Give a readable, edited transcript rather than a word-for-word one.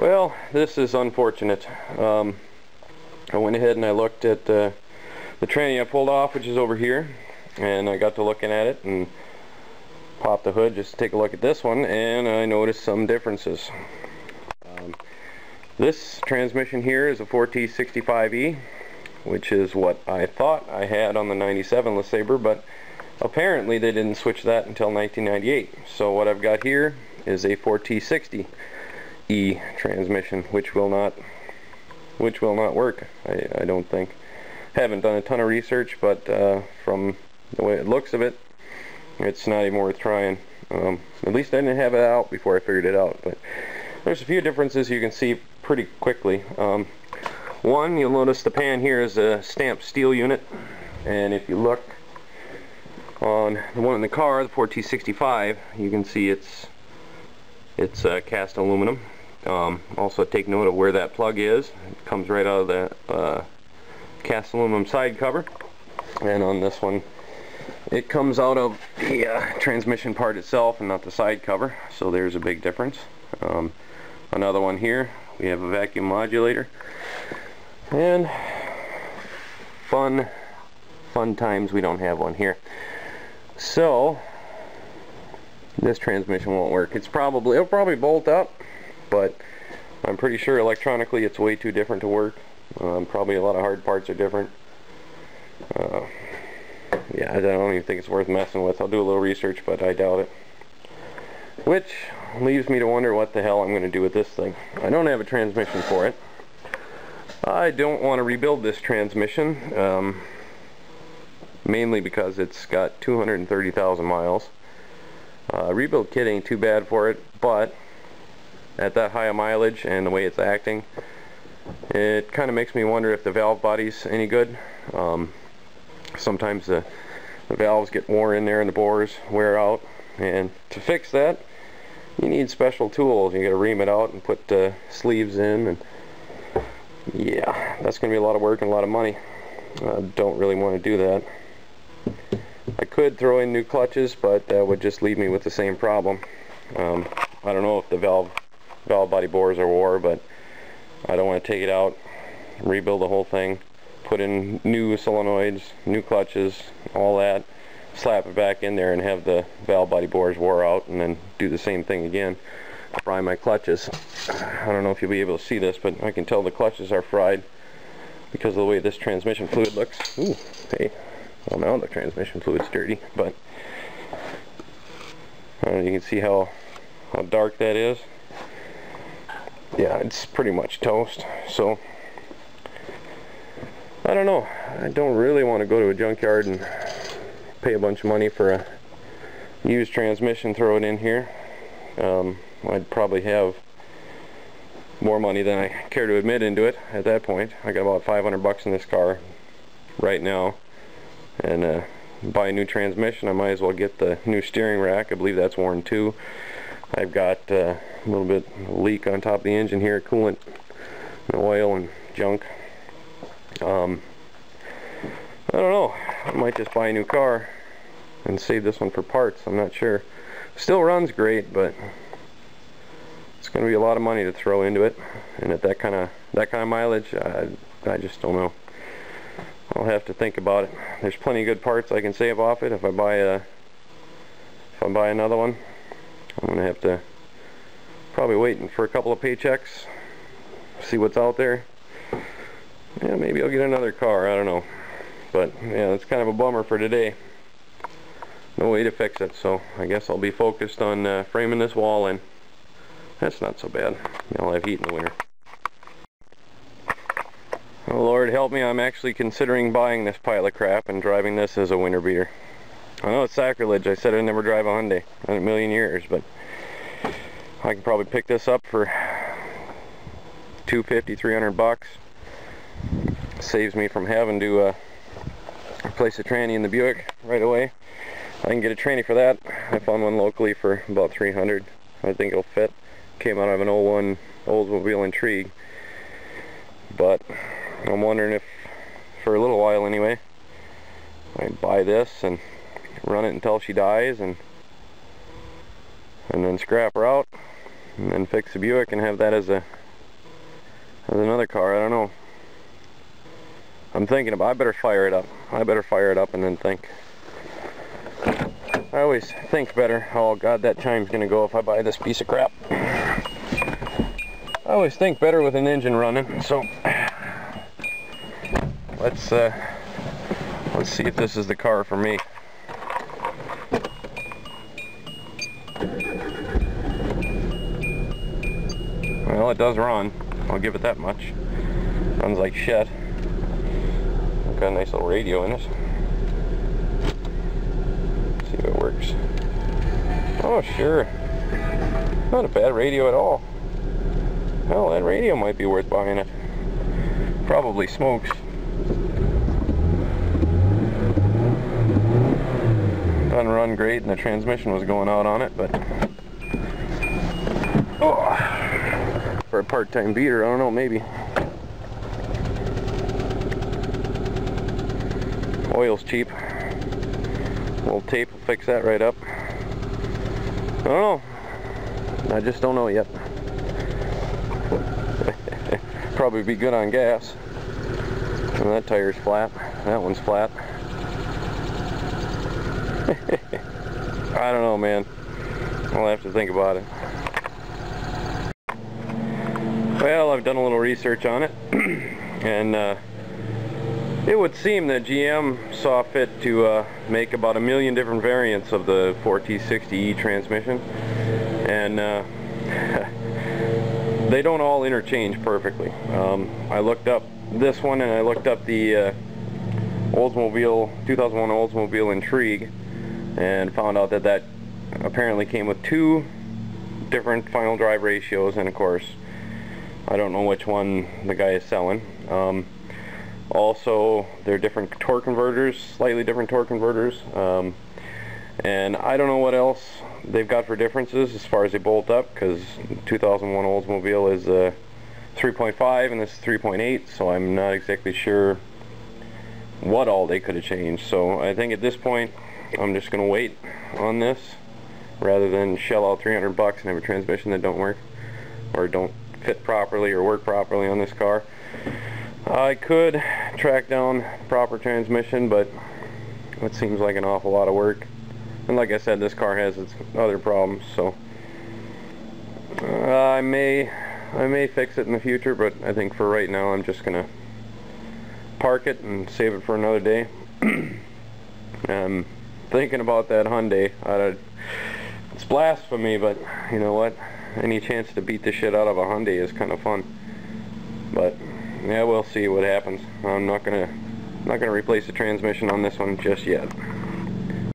Well, this is unfortunate. I went ahead and I looked at the tranny I pulled off, which is over here, and I got to looking at it and popped the hood just to take a look at this one, and I noticed some differences. This transmission here is a 4T65E, which is what I thought I had on the 97 LeSabre, but apparently they didn't switch that until 1998. So what I've got here is a 4T60E transmission, which will not work. I don't think. Haven't done a ton of research, but from the way it looks of it, it's not even worth trying. At least I didn't have it out before I figured it out. But there's a few differences you can see pretty quickly. One, you'll notice the pan here is a stamped steel unit, and if you look on the one in the car, the 4T65, you can see it's cast aluminum. Also take note of where that plug is. It comes right out of the cast aluminum side cover, and on this one it comes out of the transmission part itself and not the side cover, so there's a big difference. Another one here, we have a vacuum modulator, and fun times, we don't have one here. So this transmission won't work. It'll probably bolt up, but I'm pretty sure electronically it's way too different to work. Probably a lot of hard parts are different. Yeah, I don't even think it's worth messing with. I'll do a little research, but I doubt it. Which leaves me to wonder what the hell I'm going to do with this thing. I don't have a transmission for it. I don't want to rebuild this transmission, mainly because it's got 230,000 miles. Rebuild kit ain't too bad for it, but at that high a mileage and the way it's acting, it kind of makes me wonder if the valve body's any good. Sometimes the valves get worn in there and the bores wear out, and to fix that you need special tools. You got to ream it out and put sleeves in, and yeah, that's going to be a lot of work and a lot of money. I don't really want to do that. I could throw in new clutches, but that would just leave me with the same problem. I don't know if the valve body bores are wore, but I don't want to take it out, rebuild the whole thing, put in new solenoids, new clutches, all that, slap it back in there and have the valve body bores wore out, and then do the same thing again. Fry my clutches. I don't know if you'll be able to see this, but I can tell the clutches are fried because of the way this transmission fluid looks. Ooh, hey, well, now the transmission fluid's dirty, but you can see how dark that is. Yeah, it's pretty much toast. So I don't know. I don't really want to go to a junkyard and pay a bunch of money for a used transmission, throw it in here. I'd probably have more money than I care to admit into it at that point. I got about 500 bucks in this car right now, and buy a new transmission. I might as well get the new steering rack. I believe that's worn too. I've got a little bit of a leak on top of the engine here, coolant and oil and junk. I don't know. I might just buy a new car and save this one for parts. I'm not sure. Still runs great, but it's going to be a lot of money to throw into it, and at that kind of mileage, I just don't know. I'll have to think about it. There's plenty of good parts I can save off it if I buy another one. I'm going to have to probably wait for a couple of paychecks, see what's out there. Yeah, maybe I'll get another car, I don't know. But yeah, it's kind of a bummer for today. No way to fix it, so I guess I'll be focused on framing this wall in. That's not so bad. I'll have heat in the winter. Oh Lord help me, I'm actually considering buying this pile of crap and driving this as a winter beater. I know it's sacrilege. I said I'd never drive a Hyundai in a million years, but I can probably pick this up for $250, $300. Saves me from having to replace a tranny in the Buick right away. I can get a tranny for that. I found one locally for about $300. I think it'll fit. Came out of an 01 Oldsmobile Intrigue. But I'm wondering if, for a little while anyway, I buy this and run it until she dies, and then scrap her out, and then fix the Buick and have that as a There's another car, I don't know. I'm thinking about, I better fire it up. I better fire it up and then think. I always think better. Oh god, that chime's gonna go if I buy this piece of crap. I always think better with an engine running, so let's see if this is the car for me. Well, it does run. I'll give it that much. Runs like shit. Got a nice little radio in it. See if it works. Oh, sure. Not a bad radio at all. Hell, that radio might be worth buying it. Probably smokes. Doesn't run great, and the transmission was going out on it, but oh, for a part-time beater, I don't know, maybe. Oil's cheap. A little tape will fix that right up. I don't know. I just don't know yet. Probably be good on gas. And that tire's flat. That one's flat. I don't know, man. I'll have to think about it. Well, I've done a little research on it, and it would seem that GM saw fit to make about 1 million different variants of the 4T60E transmission, and they don't all interchange perfectly. I looked up this one, and I looked up the Oldsmobile 2001 Oldsmobile Intrigue, and found out that that apparently came with 2 different final drive ratios, and of course I don't know which one the guy is selling. Also, they're different torque converters, slightly different torque converters, and I don't know what else they've got for differences as far as they bolt up, because 2001 Oldsmobile is 3.5 and this is 3.8, so I'm not exactly sure what all they could have changed. So I think at this point I'm just going to wait on this rather than shell out 300 bucks and have a transmission that don't work or don't fit properly or work properly on this car. I could track down proper transmission, but it seems like an awful lot of work. And like I said, this car has its other problems, so I may fix it in the future, but I think for right now I'm just gonna park it and save it for another day. I'm thinking about that Hyundai. It's blasphemy, but you know what? Any chance to beat the shit out of a Hyundai is kind of fun. But yeah, we'll see what happens. I'm not gonna replace the transmission on this one just yet.